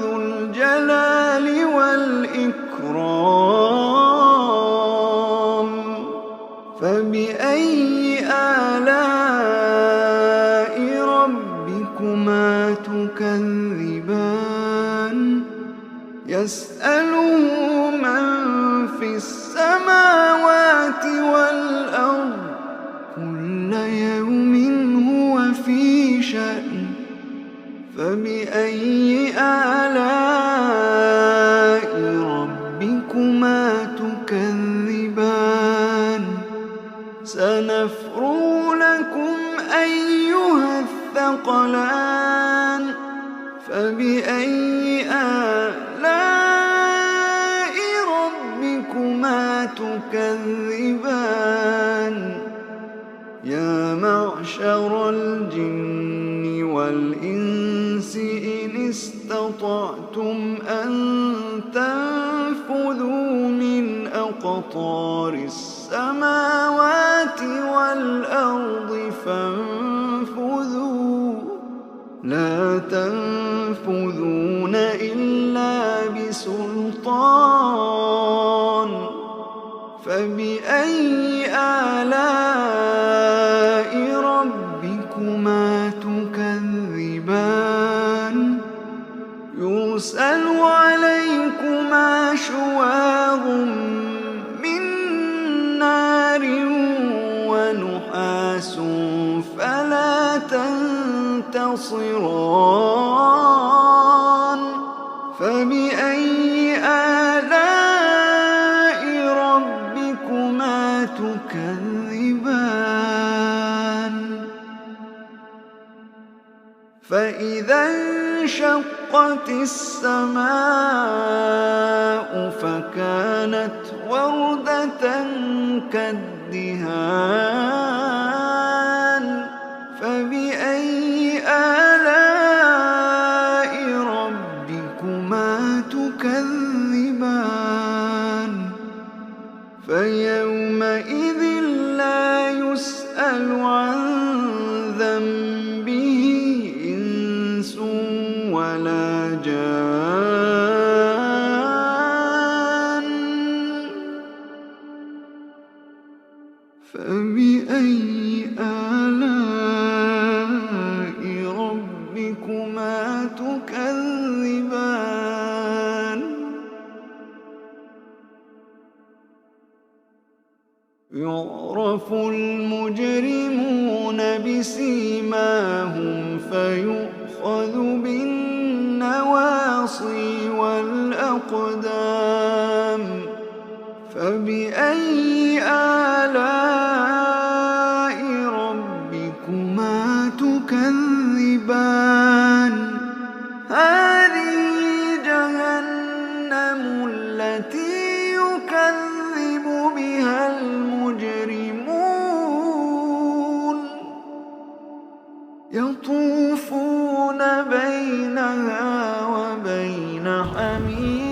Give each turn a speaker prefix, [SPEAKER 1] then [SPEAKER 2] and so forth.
[SPEAKER 1] ذو الجلال والإكرام. فبأي آلاء ربكما تكذبان يسأله من في السماوات والأرض كل يوم هو في شأن. فبأي آلاء ربكما تكذبان سنفرغ لكم أيها الثقلان. فبأي آلاء ربكما تكذبان يا معشر الجن والإنس إن استطعتم أن تنفذوا من أقطار السماوات والأرض فانفذوا لا تنفذون إلا بسلطان. فبأي آلاء ربكما تكذبان يرسل عليكما شواظ من نار ونحاس فلا تنتصران. فبأي آلاء ربكما تكذبان فإذا انشقت السماء فكانت وردة كالدهان. فبأي آلاء ربكما تكذبان فيومئذ لا يسأل عن ذنبه إنس ولا جان. فبأي آلاء ربكما تكذبان يعرف المجرمون بسيماهم فيؤخذ بالنواصي والأقدام. فبأي آلاء ربكما تكذبان هذه جهنم التي يكذب بها المجرمون يطوفون بينها وبين حميم